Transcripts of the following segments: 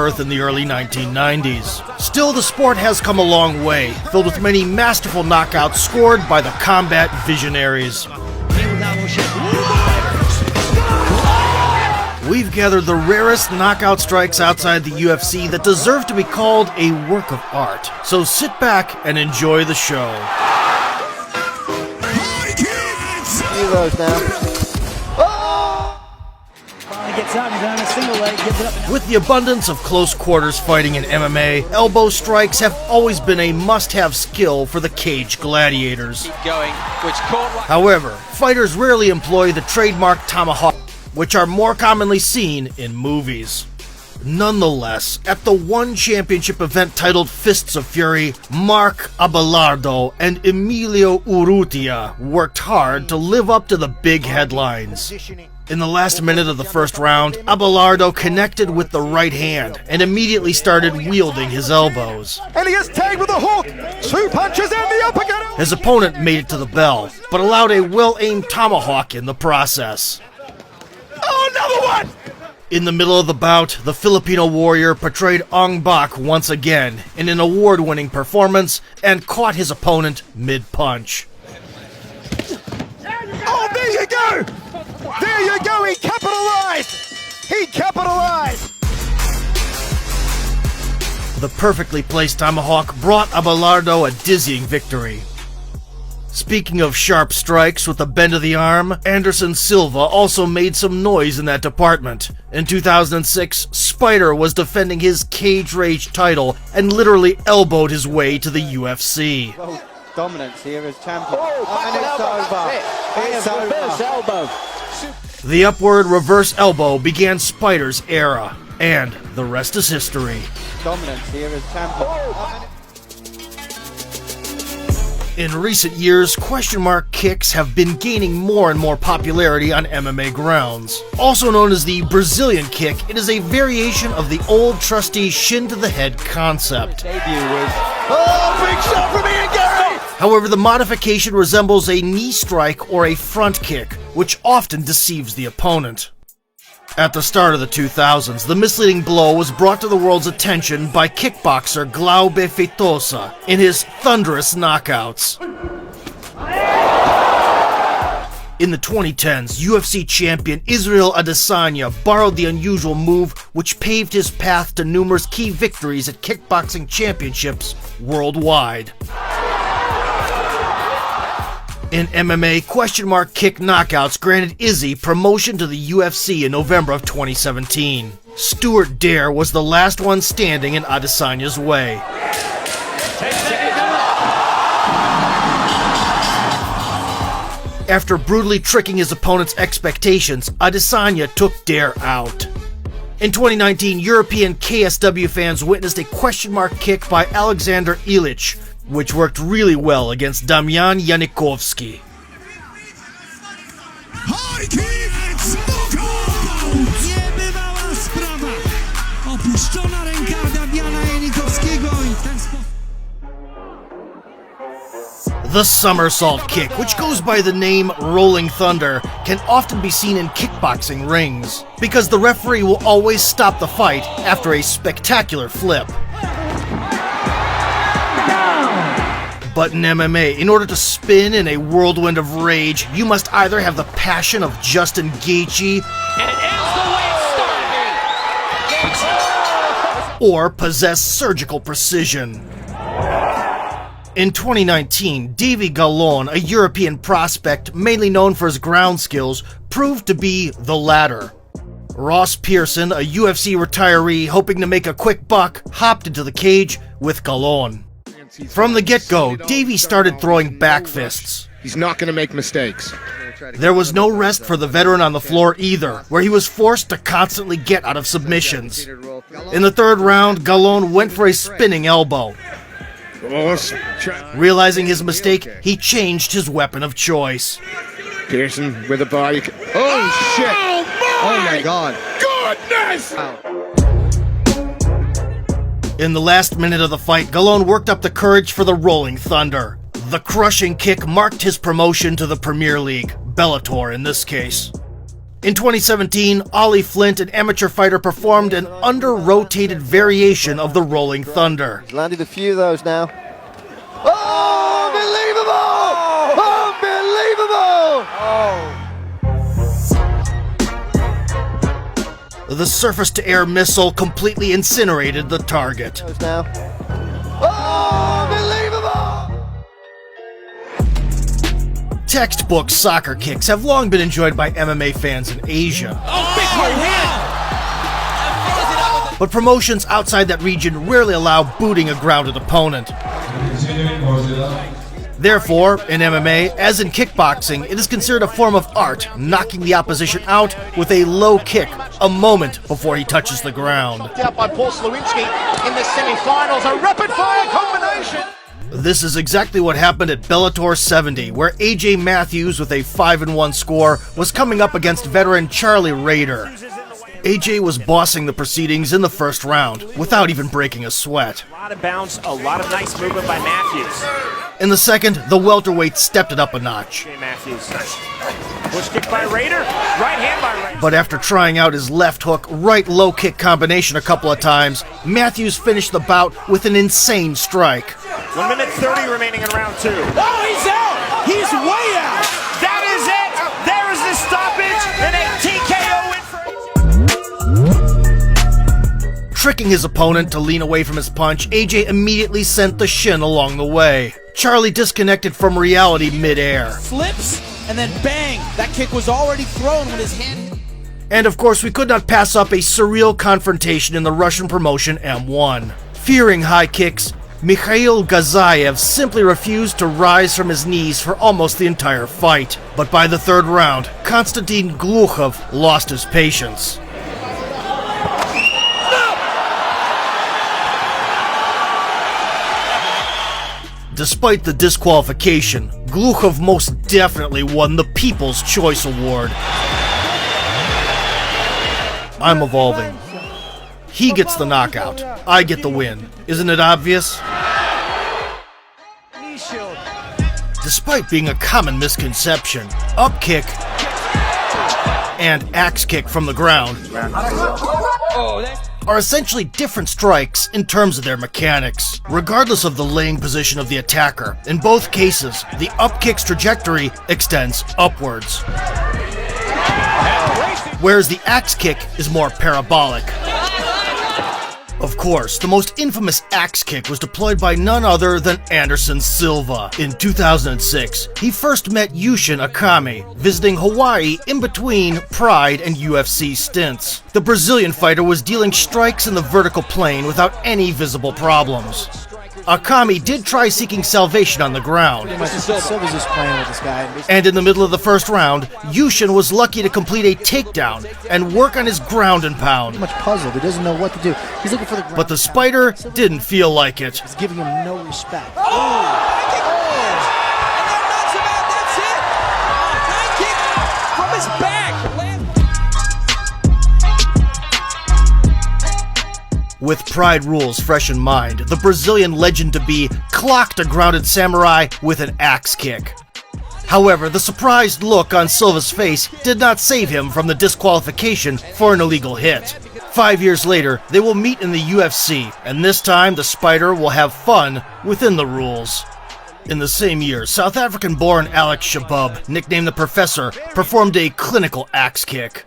birth in the early 1990s. Still, the sport has come a long way, filled with many masterful knockouts scored by the combat visionaries. We've gathered the rarest knockout strikes outside the UFC that deserve to be called a work of art. So sit back and enjoy the show. Heroes now. With the abundance of close quarters fighting in MMA, elbow strikes have always been a must-have skill for the cage gladiators. However, fighters rarely employ the trademark tomahawk, which are more commonly seen in movies. Nonetheless, at the one championship event titled Fists of Fury, Mark Abelardo and Emilio Urrutia worked hard to live up to the big headlines. In the last minute of the first round, Abelardo connected with the right hand and immediately started wielding his elbows. And he is tagged with a hook. 2 punches and the uppercut. His opponent made it to the bell, but allowed a well-aimed tomahawk in the process. Oh, another one! In the middle of the bout, the Filipino warrior portrayed Ong Bak once again in an award-winning performance and caught his opponent mid-punch. Oh, there you go! There you go, he capitalized! He capitalized! The perfectly placed tomahawk brought Abelardo a dizzying victory. Speaking of sharp strikes with the bend of the arm, Anderson Silva also made some noise in that department. In 2006, Spider was defending his Cage Rage title and literally elbowed his way to the UFC. Well, dominance here as champion. And it's over. It's over. The upward reverse elbow began Spider's era, and the rest is history. Dominance here as champion. In recent years, question mark kicks have been gaining more and more popularity on MMA grounds. Also known as the Brazilian kick, it is a variation of the old trusty shin to the head concept. Oh, big shot from Ian Gary! However, the modification resembles a knee strike or a front kick, which often deceives the opponent. At the start of the 2000s, the misleading blow was brought to the world's attention by kickboxer Glaube Feitosa in his thunderous knockouts. In the 2010s, UFC champion Israel Adesanya borrowed the unusual move, which paved his path to numerous key victories at kickboxing championships worldwide. In MMA, question mark kick knockouts granted Izzy promotion to the UFC in November of 2017. Stuart Dare was the last one standing in Adesanya's way. After brutally tricking his opponent's expectations, Adesanya took Dare out. In 2019, European KSW fans witnessed a question mark kick by Alexander Ilic, which worked really well against Damian Janikowski. The somersault kick, which goes by the name Rolling Thunder, can often be seen in kickboxing rings, because the referee will always stop the fight after a spectacular flip. But in MMA, in order to spin in a whirlwind of rage, you must either have the passion of Justin Gaethje, And it is the way it started. or possess surgical precision. In 2019, Davy Gallon, a European prospect mainly known for his ground skills, proved to be the latter. Ross Pearson, a UFC retiree hoping to make a quick buck, hopped into the cage with Gallon. From the get-go, Davey started throwing back fists. He's not going to make mistakes. There was no rest for the veteran on the floor either, where he was forced to constantly get out of submissions. In the third round, Gallon went for a spinning elbow. Realizing his mistake, he changed his weapon of choice. Pearson with a body. Oh, shit! Oh my God. Goodness! In the last minute of the fight, Gallon worked up the courage for the Rolling Thunder. The crushing kick marked his promotion to the Premier League, Bellator in this case. In 2017, Ollie Flint, an amateur fighter, performed an under-rotated variation of the Rolling Thunder. He's landed a few of those now. Oh, The surface-to-air missile completely incinerated the target. Now. Textbook soccer kicks have long been enjoyed by MMA fans in Asia. But promotions outside that region rarely allow booting a grounded opponent. Therefore, in MMA, as in kickboxing, it is considered a form of art, knocking the opposition out with a low kick a moment before he touches the ground. Out by Paul Slowinski in the semi-finals, a rapid-fire combination. This is exactly what happened at Bellator 70, where AJ Matthews, with a 5-1 score, was coming up against veteran Charlie Rader. AJ was bossing the proceedings in the first round, without even breaking a sweat. A lot of bounce, a lot of nice movement by Matthews. In the second, the welterweight stepped it up a notch. Matthews. Push kick by Rader, right hand by Rader. But after trying out his left hook, right low kick combination a couple of times, Matthews finished the bout with an insane strike. 1 minute 30 remaining in round 2. Oh, he's out! He's way out! That is it! There is the stoppage, and a TKO win for AJ. Tricking his opponent to lean away from his punch, AJ immediately sent the shin along the way. Charlie disconnected from reality mid-air. Flips, and then bang! That kick was already thrown when his hand... And of course, we could not pass up a surreal confrontation in the Russian promotion M1. Fearing high kicks, Mikhail Gazayev simply refused to rise from his knees for almost the entire fight. But by the third round, Konstantin Glukhov lost his patience. Despite the disqualification, Glukhov most definitely won the People's Choice Award. I'm evolving. He gets the knockout. I get the win. Isn't it obvious? Despite being a common misconception, up kick and axe kick from the ground are essentially different strikes in terms of their mechanics. Regardless of the laying position of the attacker, in both cases, the up kick's trajectory extends upwards, whereas the axe kick is more parabolic. Of course, the most infamous axe kick was deployed by none other than Anderson Silva. In 2006, he first met Yushin Akami, visiting Hawaii in between Pride and UFC stints. The Brazilian fighter was dealing strikes in the vertical plane without any visible problems. Akami did try seeking salvation on the ground. Silva's just playing with this guy. And in the middle of the first round, Yushin was lucky to complete a takedown and work on his ground and pound. Much puzzled. He doesn't know what to do. He's looking for the ground. But the Spider didn't feel like it. He's giving him no respect. And that knocks him out. That's it. High kick from his back. With Pride rules fresh in mind, the Brazilian legend-to-be clocked a grounded samurai with an axe kick. However, the surprised look on Silva's face did not save him from the disqualification for an illegal hit. 5 years later, they will meet in the UFC, and this time the Spider will have fun within the rules. In the same year, South African-born Alex Shabub, nicknamed the Professor, performed a clinical axe kick.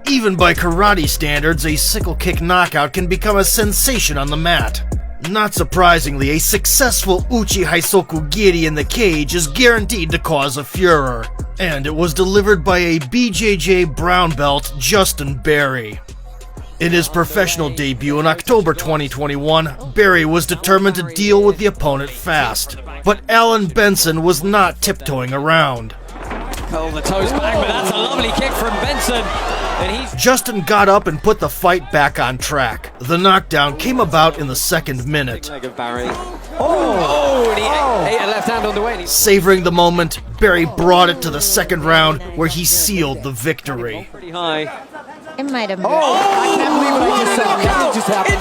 Even by karate standards, a sickle kick knockout can become a sensation on the mat. Not surprisingly, a successful Uchi Haisoku Giri in the cage is guaranteed to cause a furor. And it was delivered by a BJJ brown belt, Justin Berry. In his professional debut in October 2021, Berry was determined to deal with the opponent fast. But Alan Benson was not tiptoeing around. Curl the toes back, but that's a lovely kick from Benson. Justin got up and put the fight back on track. The knockdown came about in the second minute. And he ate a left hand on the way. Savoring the moment, Berry brought it to the second round, where he sealed the victory. Pretty high. It might have moved. I can't believe what I just said. What just happened?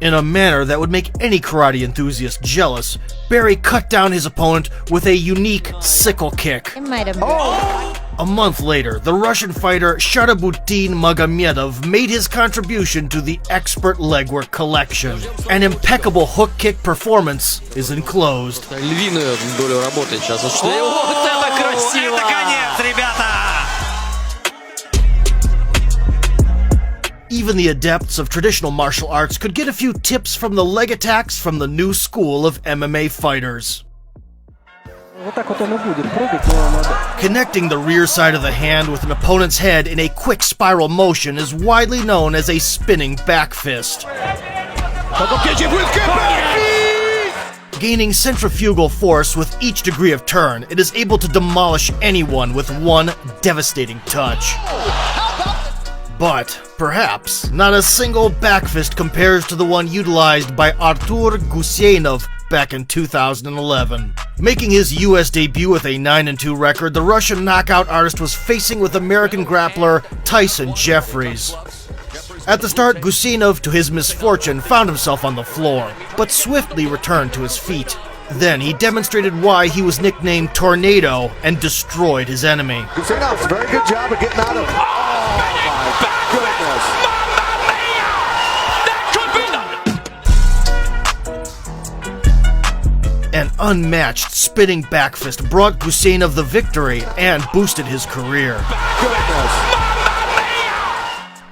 In a manner that would make any karate enthusiast jealous, Barry cut down his opponent with a unique sickle kick. It might have moved. A month later, the Russian fighter Sharabutin Magomedov made his contribution to the expert legwork collection. An impeccable hook kick performance is enclosed. Львиную долю работы сейчас осуществляет. Вот это красиво! Это конец, ребята! Even the adepts of traditional martial arts could get a few tips from the leg attacks from the new school of MMA fighters. Connecting the rear side of the hand with an opponent's head in a quick spiral motion is widely known as a spinning back fist. Gaining centrifugal force with each degree of turn, it is able to demolish anyone with one devastating touch. But, perhaps, not a single back fist compares to the one utilized by Artur Guseinov back in 2011. Making his US debut with a 9-2 record, the Russian knockout artist was facing with American grappler Tyson Jeffries. At the start, Guseinov, to his misfortune, found himself on the floor, but swiftly returned to his feet. Then he demonstrated why he was nicknamed Tornado and destroyed his enemy. Guseinov's very good job of getting out of it. An unmatched spinning back fist brought Guseinov the victory and boosted his career.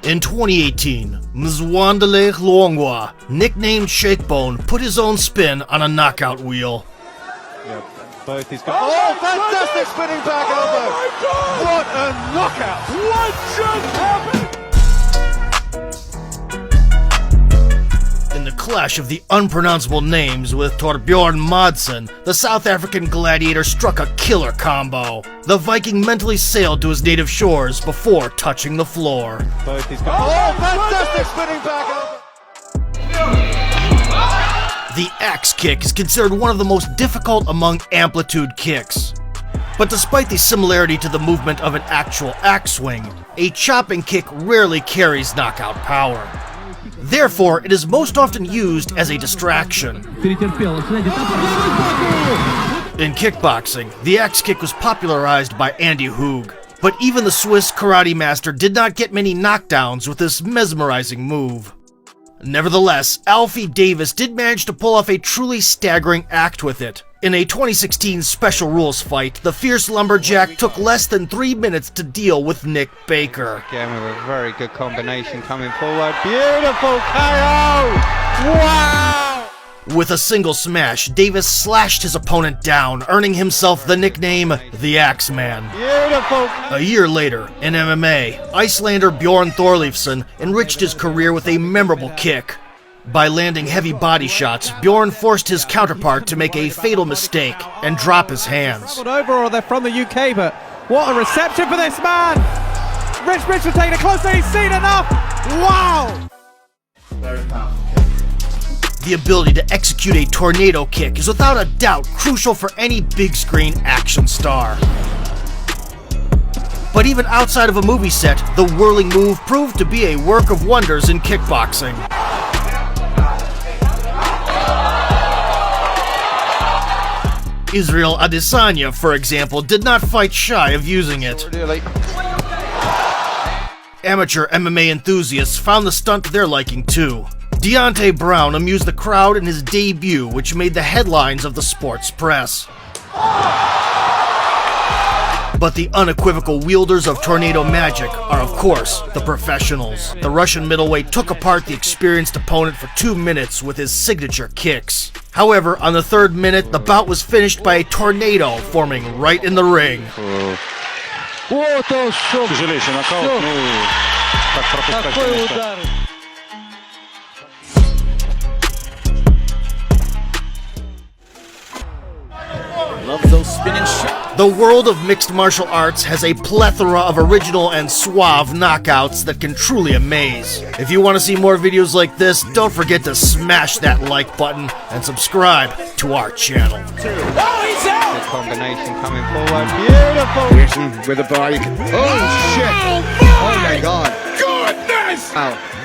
In 2018, Mzwandele Luongwa, nicknamed Shakebone, put his own spin on a knockout wheel. Both these guys. Oh, fantastic spinning back elbow! What a knockout! What just happened? In the clash of the unpronounceable names with Torbjorn Madsen, the South African gladiator struck a killer combo. The Viking mentally sailed to his native shores before touching the floor. Both these guys. Oh, fantastic spinning back elbow! The axe kick is considered one of the most difficult among amplitude kicks. But despite the similarity to the movement of an actual axe swing, a chopping kick rarely carries knockout power. Therefore, it is most often used as a distraction. In kickboxing, the axe kick was popularized by Andy Hoog, but even the Swiss karate master did not get many knockdowns with this mesmerizing move. Nevertheless, Alfie Davis did manage to pull off a truly staggering act with it. In a 2016 Special Rules fight, the fierce lumberjack took less than 3 minutes to deal with Nick Baker. Again, with a very good combination coming forward. Beautiful KO! Wow! With a single smash, Davis slashed his opponent down, earning himself the nickname The Axeman. Beautiful! A year later, in MMA, Icelander Bjorn Thorleifsson enriched his career with a memorable kick. By landing heavy body shots, Bjorn forced his counterpart to make a fatal mistake and drop his hands. Over, or they're from the UK, but what a reception for this man! Rich Mitchell taking it closer, he's seen enough! Wow! The ability to execute a tornado kick is without a doubt crucial for any big screen action star. But even outside of a movie set, the whirling move proved to be a work of wonders in kickboxing. Israel Adesanya, for example, did not fight shy of using it. Amateur MMA enthusiasts found the stunt to their liking too. Deontay Brown amused the crowd in his debut, which made the headlines of the sports press. But the unequivocal wielders of tornado magic are, of course, the professionals. The Russian middleweight took apart the experienced opponent for 2 minutes with his signature kicks. However, on the 3rd minute, the bout was finished by a tornado forming right in the ring. Love those spinning shots. The world of mixed martial arts has a plethora of original and suave knockouts that can truly amaze. If you want to see more videos like this, don't forget to smash that like button and subscribe to our channel. Oh, he's out! combination coming forward. Beautiful. Pearson with the ball. Oh shit! Oh my God! Goodness! Ow!